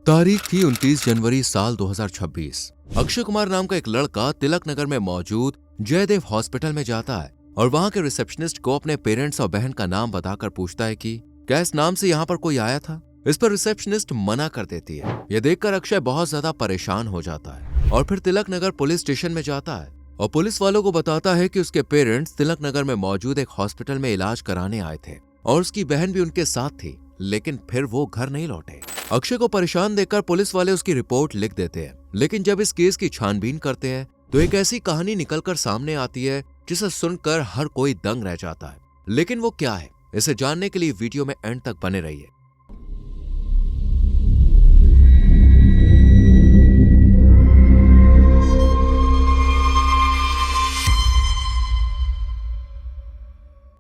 तारीख थी 29 जनवरी साल 2026। अक्षय कुमार नाम का एक लड़का तिलक नगर में मौजूद जयदेव हॉस्पिटल में जाता है और वहां के रिसेप्शनिस्ट को अपने पेरेंट्स और बहन का नाम बताकर पूछता है कि क्या इस नाम से यहाँ पर कोई आया था। इस पर रिसेप्शनिस्ट मना कर देती है। यह देखकर अक्षय बहुत ज्यादा परेशान हो जाता है और फिर तिलक नगर पुलिस स्टेशन में जाता है और पुलिस वालों को बताता है कि उसके पेरेंट्स तिलक नगर में मौजूद एक हॉस्पिटल में इलाज कराने आए थे और उसकी बहन भी उनके साथ थी, लेकिन फिर वो घर नहीं लौटे। अक्षय को परेशान देखकर पुलिस वाले उसकी रिपोर्ट लिख देते हैं, लेकिन जब इस केस की छानबीन करते हैं तो एक ऐसी कहानी निकलकर सामने आती है जिसे सुनकर हर कोई दंग रह जाता है। लेकिन वो क्या है, इसे जानने के लिए वीडियो में एंड तक बने रहिए।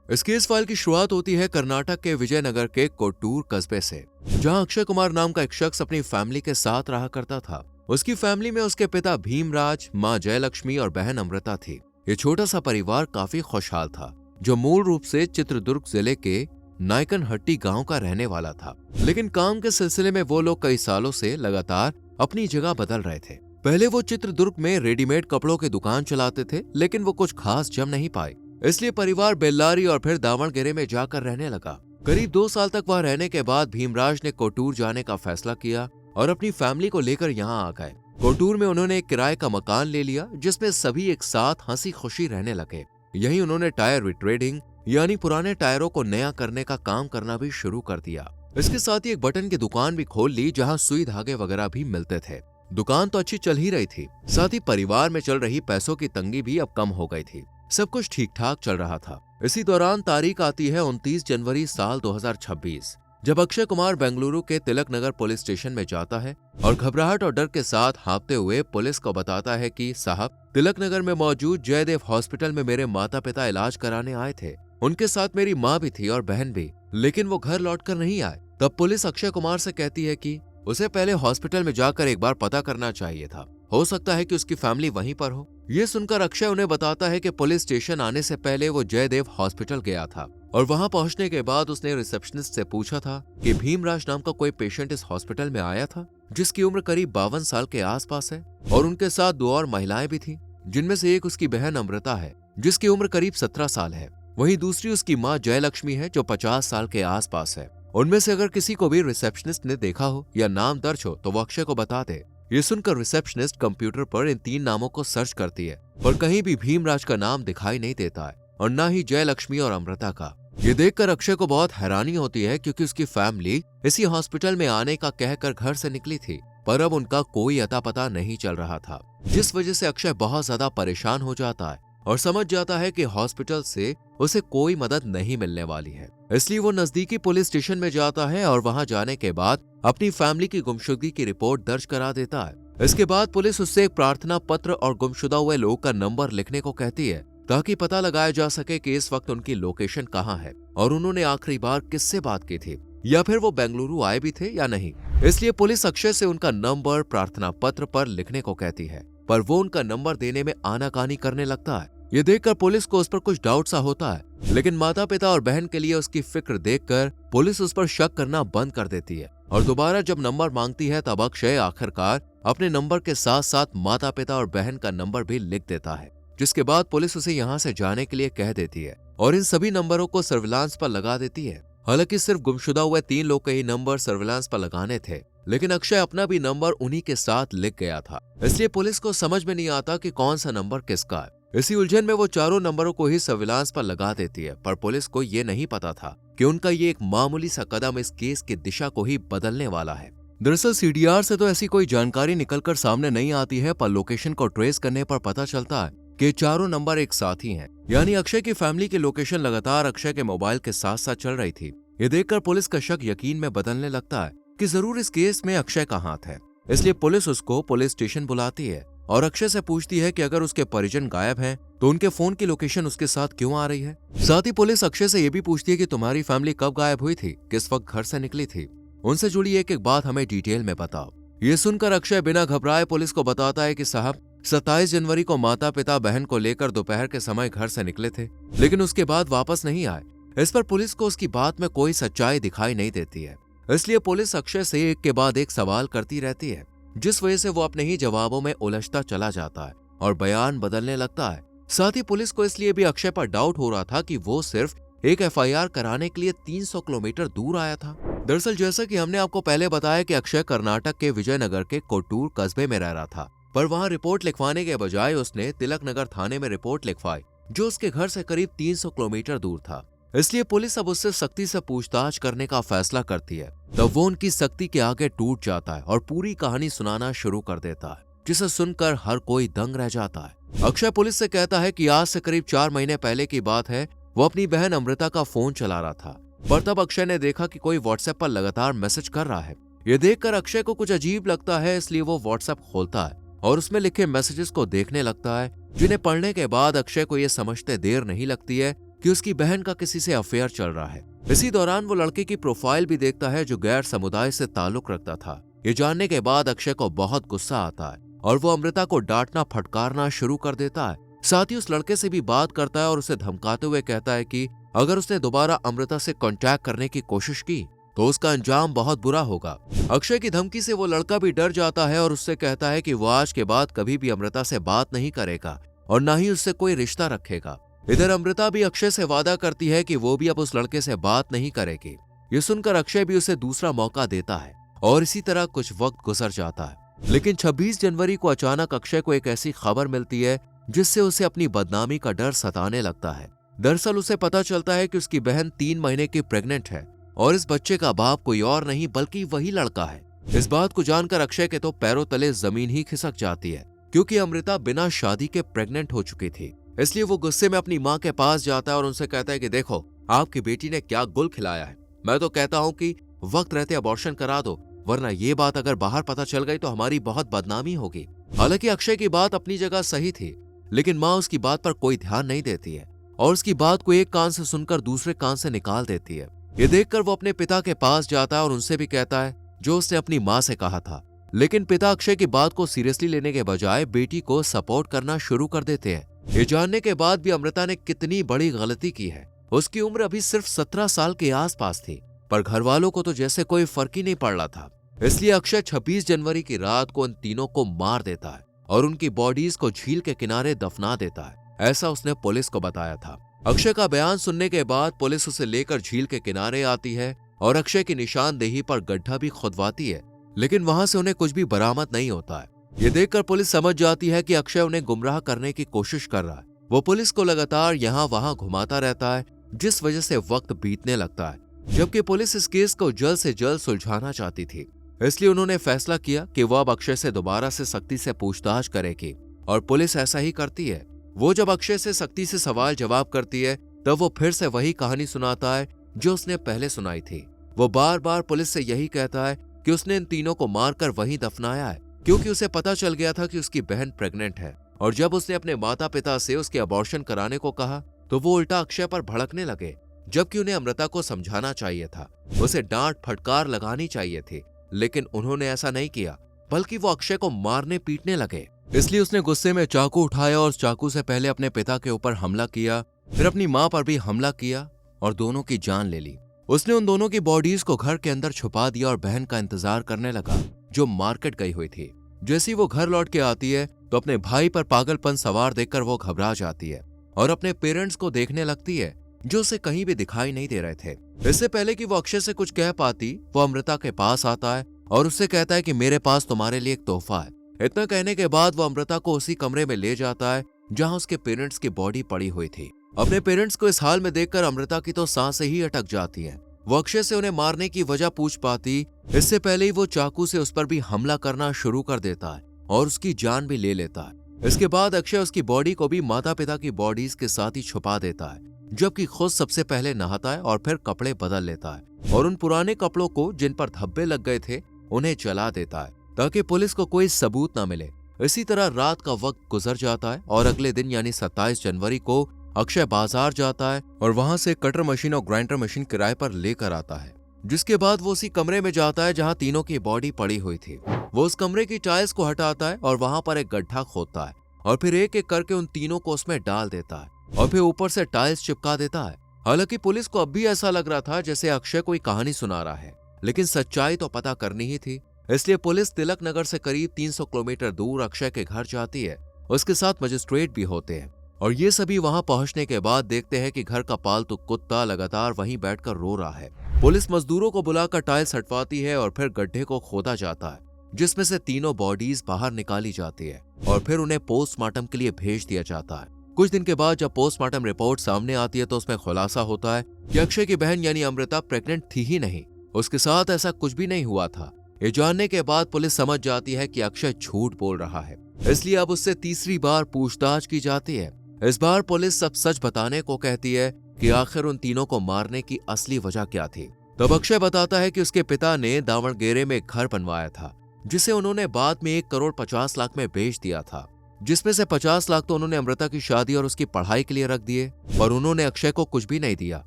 इस केस फाइल की शुरुआत होती है कर्नाटक के विजयनगर के कोट्टूर कस्बे से, जहां अक्षय कुमार नाम का एक शख्स अपनी फैमिली के साथ रहा करता था। उसकी फैमिली में उसके पिता भीमराज, मां जयलक्ष्मी और बहन अमृता थी। ये छोटा सा परिवार काफी खुशहाल था, जो मूल रूप से चित्रदुर्ग जिले के नायकनहट्टी गांव का रहने वाला था। लेकिन काम के सिलसिले में वो लोग कई सालों से लगातार अपनी जगह बदल रहे थे। पहले वो चित्रदुर्ग में रेडीमेड कपड़ों की दुकान चलाते थे, लेकिन वो कुछ खास जम नहीं पाए, इसलिए परिवार बेल्लारी और फिर दावणगेरे में जाकर रहने लगा। करीब 2 साल तक वहां रहने के बाद भीमराज ने कोट्टूर जाने का फैसला किया और अपनी फैमिली को लेकर यहाँ आ गए। कोट्टूर में उन्होंने एक किराए का मकान ले लिया, जिसमें सभी एक साथ हंसी खुशी रहने लगे। यहीं उन्होंने टायर रिट्रेडिंग यानी पुराने टायरों को नया करने का काम करना भी शुरू कर दिया। इसके साथ ही एक बटन की दुकान भी खोल ली, जहाँ सुई धागे वगैरह भी मिलते थे। दुकान तो अच्छी चल ही रही थी, साथ ही परिवार में चल रही पैसों की तंगी भी अब कम हो गई थी। सब कुछ ठीक ठाक चल रहा था। इसी दौरान तारीख आती है 29 जनवरी साल 2026, जब अक्षय कुमार बेंगलुरु के तिलक नगर पुलिस स्टेशन में जाता है और घबराहट और डर के साथ हाँफते हुए पुलिस को बताता है कि साहब, तिलक नगर में मौजूद जयदेव हॉस्पिटल में मेरे माता पिता इलाज कराने आए थे। उनके साथ मेरी माँ भी थी और बहन भी, लेकिन वो घर लौटकर नहीं आए। तब पुलिस अक्षय कुमार से कहती है कि उसे पहले हॉस्पिटल में जाकर एक बार पता करना चाहिए था, हो सकता है कि उसकी फैमिली वहीं पर हो। ये सुनकर अक्षय उन्हें बताता है कि पुलिस स्टेशन आने से पहले वो जयदेव हॉस्पिटल गया था और वहां पहुंचने के बाद उसने रिसेप्शनिस्ट से पूछा था कि भीमराज नाम का कोई पेशेंट इस हॉस्पिटल में आया था, जिसकी उम्र करीब 52 साल के आसपास है और उनके साथ 2 और महिलाएं भी थी, जिनमें से एक उसकी बहन अमृता है, जिसकी उम्र करीब 17 साल है। वहीं दूसरी उसकी माँ जयलक्ष्मी है, जो 50 साल के आसपास है। उनमें से अगर किसी को भी रिसेप्शनिस्ट ने देखा हो या नाम दर्ज हो तो वो अक्षय को बता दे। ये सुनकर रिसेप्शनिस्ट कंप्यूटर पर इन 3 नामों को सर्च करती है, पर कहीं भी भीमराज का नाम दिखाई नहीं देता है और न ही जयलक्ष्मी और अमृता का। ये देखकर अक्षय को बहुत हैरानी होती है, क्योंकि उसकी फैमिली इसी हॉस्पिटल में आने का कहकर घर से निकली थी, पर अब उनका कोई अता पता नहीं चल रहा था, जिस वजह से अक्षय बहुत ज्यादा परेशान हो जाता है और समझ जाता है कि हॉस्पिटल से उसे कोई मदद नहीं मिलने वाली है। इसलिए वो नजदीकी पुलिस स्टेशन में जाता है और वहां जाने के बाद अपनी फैमिली की गुमशुदगी की रिपोर्ट दर्ज करा देता है। इसके बाद पुलिस उससे एक प्रार्थना पत्र और गुमशुदा हुए लोग का नंबर लिखने को कहती है, ताकि पता लगाया जा सके कि इस वक्त उनकी लोकेशन कहाँ है और उन्होंने आखिरी बार किससे बात की थी, या फिर वो बेंगलुरु आए भी थे या नहीं। इसलिए पुलिस अक्षय से उनका नंबर प्रार्थना पत्र पर लिखने को कहती है, पर वो उनका नंबर देने में आनाकानी करने लगता है। ये देखकर पुलिस को उस पर कुछ डाउट सा होता है, लेकिन माता पिता और बहन के लिए उसकी फिक्र देखकर पुलिस उस पर शक करना बंद कर देती है और दोबारा जब नंबर मांगती है तब अक्षय आखिरकार अपने नंबर के साथ साथ माता पिता और बहन का नंबर भी लिख देता है, जिसके बाद पुलिस उसे यहाँ से जाने के लिए कह देती है और इन सभी नंबरों को सर्विलांस पर लगा देती है। हालांकि सिर्फ गुमशुदा हुए 3 लोग के ही नंबर सर्विलांस पर लगाने थे, लेकिन अक्षय अपना भी नंबर उन्हीं के साथ लिख गया था, इसलिए पुलिस को समझ में नहीं आता कि कौन सा नंबर किसका है। इसी उलझन में वो चारों नंबरों को ही सर्विलांस पर लगा देती है, पर पुलिस को ये नहीं पता था कि उनका ये एक मामूली सा कदम इस केस की दिशा को ही बदलने वाला है। दरअसल सीडीआर से तो ऐसी कोई जानकारी निकलकर सामने नहीं आती है, पर लोकेशन को ट्रेस करने पर पता चलता है कि चारों नंबर एक साथ ही हैं। यानी अक्षय की फैमिली की लोकेशन लगातार अक्षय के मोबाइल के साथ साथ चल रही थी। ये देखकर पुलिस का शक यकीन में बदलने लगता है कि जरूर इस केस में अक्षय का हाथ है। इसलिए पुलिस उसको पुलिस स्टेशन बुलाती है और अक्षय से पूछती है कि अगर उसके परिजन गायब हैं तो उनके फोन की लोकेशन उसके साथ क्यों आ रही है। साथ ही पुलिस अक्षय से ये भी पूछती है कि तुम्हारी फैमिली कब गायब हुई थी, किस वक्त घर से निकली थी, उनसे जुड़ी एक एक बात हमें डिटेल में बताओ। ये सुनकर अक्षय बिना घबराए पुलिस को बताता है कि साहब, 27 जनवरी को माता पिता बहन को लेकर दोपहर के समय घर से निकले थे, लेकिन उसके बाद वापस नहीं आए। इस पर पुलिस को उसकी बात में कोई सच्चाई दिखाई नहीं देती है। इसलिए पुलिस अक्षय से एक के बाद एक सवाल करती रहती है, जिस वजह से वो अपने ही जवाबों में उलझता चला जाता है और बयान बदलने लगता है। साथ ही पुलिस को इसलिए भी अक्षय पर डाउट हो रहा था कि वो सिर्फ एक एफआईआर कराने के लिए 300 किलोमीटर दूर आया था। दरअसल जैसा कि हमने आपको पहले बताया कि अक्षय कर्नाटक के विजयनगर के कोट्टूर कस्बे में रह रहा था, पर वहां रिपोर्ट लिखवाने के बजाय उसने तिलक नगर थाने में रिपोर्ट लिखवाई, जो उसके घर से करीब 300 किलोमीटर दूर था। इसलिए पुलिस अब उससे सख्ती से पूछताछ करने का फैसला करती है। तब वो उनकी सख्ती के आगे टूट जाता है और पूरी कहानी सुनाना शुरू कर देता है, जिसे सुनकर हर कोई दंग रह जाता है। अक्षय पुलिस से कहता है कि आज से करीब 4 महीने पहले की बात है, वो अपनी बहन अमृता का फोन चला रहा था, पर तब अक्षय ने देखा कि कोई व्हाट्सएप पर लगातार मैसेज कर रहा है। ये देखकर अक्षय को कुछ अजीब लगता है, इसलिए वो व्हाट्सएप खोलता है और उसमें लिखे मैसेजेस को देखने लगता है, जिन्हें पढ़ने के बाद अक्षय को ये समझते देर नहीं लगती है कि उसकी बहन का किसी से अफेयर चल रहा है। इसी दौरान वो लड़के की प्रोफाइल भी देखता है जो गैर समुदाय से ताल्लुक रखता था। ये जानने के बाद अक्षय को बहुत गुस्सा आता है और वो अमृता को डांटना फटकारना शुरू कर देता है। साथ ही उस लड़के से भी बात करता है और उसे धमकाते हुए कहता है कि अगर उसने दोबारा अमृता से कांटेक्ट करने की कोशिश की तो उसका अंजाम बहुत बुरा होगा। अक्षय की धमकी से वो लड़का भी डर जाता है और उससे कहता है कि वो आज के बाद कभी भी अमृता से बात नहीं करेगा और न ही उससे कोई रिश्ता रखेगा। इधर अमृता भी अक्षय से वादा करती है कि वो भी अब उस लड़के से बात नहीं करेगी। ये सुनकर अक्षय भी उसे दूसरा मौका देता है और इसी तरह कुछ वक्त गुजर जाता है। लेकिन 26 जनवरी को अचानक अक्षय को एक ऐसी खबर मिलती है जिससे उसे अपनी बदनामी का डर सताने लगता है। दरअसल उसे पता चलता है कि उसकी बहन 3 महीने की प्रेग्नेंट है और इस बच्चे का बाप कोई और नहीं बल्कि वही लड़का है। इस बात को जानकर अक्षय के तो पैरों तले जमीन ही खिसक जाती है, क्योंकि अमृता बिना शादी के प्रेग्नेंट हो चुकी थी। इसलिए वो गुस्से में अपनी माँ के पास जाता है और उनसे कहता है कि देखो, आपकी बेटी ने क्या गुल खिलाया है। मैं तो कहता हूँ कि वक्त रहते अबॉर्शन करा दो, वरना ये बात अगर बाहर पता चल गई तो हमारी बहुत बदनामी होगी। हालांकि अक्षय की बात अपनी जगह सही थी, लेकिन माँ उसकी बात पर कोई ध्यान नहीं देती है और उसकी बात को एक कान से सुनकर दूसरे कान से निकाल देती है। ये देखकर वो अपने पिता के पास जाता है और उनसे भी कहता है जो उसने अपनी माँ से कहा था। लेकिन पिता अक्षय की बात को सीरियसली लेने के बजाय बेटी को सपोर्ट करना शुरू कर देते हैं। ये जानने के बाद भी अमृता ने कितनी बड़ी गलती की है। उसकी उम्र अभी सिर्फ 17 साल के आसपास थी, पर घर वालों को तो जैसे कोई फर्क ही नहीं पड़ रहा था। इसलिए अक्षय 26 जनवरी की रात को उन तीनों को मार देता है और उनकी बॉडीज को झील के किनारे दफना देता है। ऐसा उसने पुलिस को बताया था। अक्षय का बयान सुनने के बाद पुलिस उसे लेकर झील के किनारे आती है और अक्षय की निशानदेही पर गड्ढा भी खुदवाती है, लेकिन वहां से उन्हें कुछ भी बरामद नहीं होता है। ये देखकर पुलिस समझ जाती है कि अक्षय उन्हें गुमराह करने की कोशिश कर रहा है। वो पुलिस को लगातार यहाँ वहां घुमाता रहता है, जिस वजह से वक्त बीतने लगता है। जबकि पुलिस इस केस को जल्द से जल्द सुलझाना चाहती थी, इसलिए उन्होंने फैसला किया कि वो अब अक्षय से दोबारा से सख्ती से पूछताछ करेगी और पुलिस ऐसा ही करती है। वो जब अक्षय से सख्ती से सवाल जवाब करती है तब वो फिर से वही कहानी सुनाता है जो उसने पहले सुनाई थी। वो बार बार पुलिस से यही कहता है कि उसने इन तीनों को मारकर वहीं दफनाया है, क्योंकि उसे पता चल गया था कि उसकी बहन प्रेग्नेंट है। और जब उसने अपने माता पिता से उसके अबॉर्शन कराने को कहा तो वो उल्टा अक्षय पर भड़कने लगे, जबकि उन्हें अमृता को समझाना चाहिए था, उसे डांट फटकार लगानी चाहिए थी। लेकिन उन्होंने ऐसा नहीं किया, बल्कि वो अक्षय को मारने पीटने लगे। इसलिए उसने गुस्से में चाकू उठाया और उस चाकू से पहले अपने पिता के ऊपर हमला किया, फिर अपनी मां पर भी हमला किया और दोनों की जान ले ली। उसने उन दोनों की बॉडीज को घर के अंदर छुपा दिया और बहन का इंतजार करने लगा, जो मार्केट गई हुई थी। जैसे ही वो घर लौट के आती है तो अपने भाई पर पागलपन सवार देखकर वो घबरा जाती है और अपने पेरेंट्स को देखने लगती है, जो उसे कहीं भी दिखाई नहीं दे रहे थे। इससे पहले कि वो अक्षय से कुछ कह पाती, वो अमृता के पास आता है और उससे कहता है कि मेरे पास तुम्हारे लिए एक तोहफा है। इतना कहने के बाद वो अमृता को उसी कमरे में ले जाता है जहां उसके पेरेंट्स की बॉडी पड़ी हुई थी। अपने पेरेंट्स को इस हाल में देखकर अमृता की तो सांसें ही अटक जाती हैं। वो अक्षय से उन्हें मारने की वजह पूछ पाती, इससे पहले ही वो चाकू से उस पर भी हमला करना शुरू कर देता है और उसकी जान भी ले लेता है। इसके बाद अक्षय उसकी बॉडी को भी माता पिता की बॉडीज के साथ ही छुपा देता है, जबकि खुद सबसे पहले नहाता है और फिर कपड़े बदल लेता है और उन पुराने कपड़ों को जिन पर धब्बे लग गए थे उन्हें जला देता है, ताकि पुलिस को कोई सबूत न मिले। इसी तरह रात का वक्त गुजर जाता है और अगले दिन यानी 27 जनवरी को अक्षय बाजार जाता है और वहां से कटर मशीन और ग्राइंडर मशीन किराए पर लेकर आता है। जिसके बाद वो उसी कमरे में जाता है जहां तीनों की बॉडी पड़ी हुई थी। वो उस कमरे की टाइल्स को हटाता है और वहां पर एक गड्ढा खोदता है और फिर एक एक करके उन तीनों को उसमें डाल देता है और फिर ऊपर से टाइल्स चिपका देता है। हालांकि पुलिस को अब भी ऐसा लग रहा था जैसे अक्षय कोई कहानी सुना रहा है। लेकिन सच्चाई तो पता करनी ही थी। इसलिए पुलिस तिलक नगर से करीब 300 किलोमीटर दूर अक्षय के घर जाती है। उसके साथ मजिस्ट्रेट भी होते हैं और ये सभी वहां पहुंचने के बाद देखते हैं कि घर का पालतू कुत्ता लगातार वहीं बैठकर रो रहा है। पुलिस मजदूरों को बुलाकर टाइल्स हटवाती है और फिर गड्ढे को खोदा जाता है, जिसमें से तीनों बॉडीज बाहर निकाली जाती है और फिर उन्हें पोस्टमार्टम के लिए भेज दिया जाता है। कुछ दिन के बाद जब पोस्टमार्टम रिपोर्ट सामने आती है तो उसमें खुलासा होता है कि अक्षय की बहन यानी अमृता प्रेग्नेंट थी ही नहीं, उसके साथ ऐसा कुछ भी नहीं हुआ था। ये जानने के बाद पुलिस समझ जाती है कि अक्षय झूठ बोल रहा है, इसलिए अब उससे तीसरी बार पूछताछ की जाती है। इस बार पुलिस सब सच बताने को कहती है कि आखिर उन तीनों को मारने की असली वजह क्या थी। तब अक्षय बताता है कि उसके पिता ने दावणगेरे में एक घर बनवाया था, जिसे उन्होंने बाद में 1 करोड़ 50 लाख में बेच दिया था, जिसमें से 50 लाख तो उन्होंने अमृता की शादी और उसकी पढ़ाई के लिए रख दिए, और उन्होंने अक्षय को कुछ भी नहीं दिया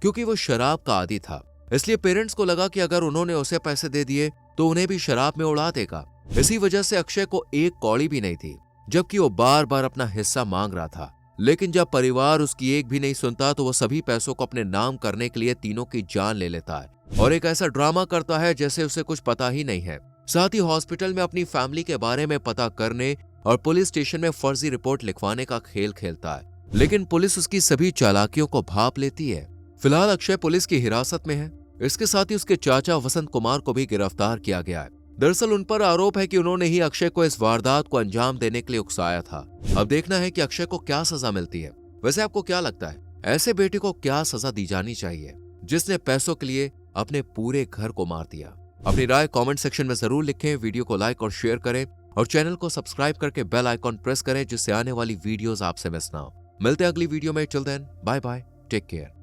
क्योंकि वो शराब का आदी था। इसलिए पेरेंट्स को लगा कि अगर उन्होंने उसे पैसे दे दिए तो उन्हें भी शराब में उड़ा देगा। इसी वजह से अक्षय को एक कौड़ी भी नहीं थी, जबकि वो बार बार अपना हिस्सा मांग रहा था। लेकिन जब परिवार उसकी एक भी नहीं सुनता तो वो सभी पैसों को अपने नाम करने के लिए तीनों की जान ले लेता है और एक ऐसा ड्रामा करता है जैसे उसे कुछ पता ही नहीं है। साथ ही हॉस्पिटल में अपनी फैमिली के बारे में पता करने और पुलिस स्टेशन में फर्जी रिपोर्ट लिखवाने का खेल खेलता है, लेकिन पुलिस उसकी सभी चालाकियों को भांप लेती है। फिलहाल अक्षय पुलिस की हिरासत में है। इसके साथ ही उसके चाचा वसंत कुमार को भी गिरफ्तार किया गया है। दरअसल उन पर आरोप है कि उन्होंने ही अक्षय को इस वारदात को अंजाम देने के लिए उकसाया था। अब देखना है कि अक्षय को क्या सजा मिलती है। वैसे आपको क्या लगता है, ऐसे बेटे को क्या सजा दी जानी चाहिए जिसने पैसों के लिए अपने पूरे घर को मार दिया? अपनी राय कमेंट सेक्शन में जरूर लिखें, वीडियो को लाइक और शेयर करें और चैनल को सब्सक्राइब करके बेल आइकॉन प्रेस करें जिससे आने वाली वीडियोस आपसे मिस ना हो। मिलते हैं अगली वीडियो में। Till then bye bye, take care.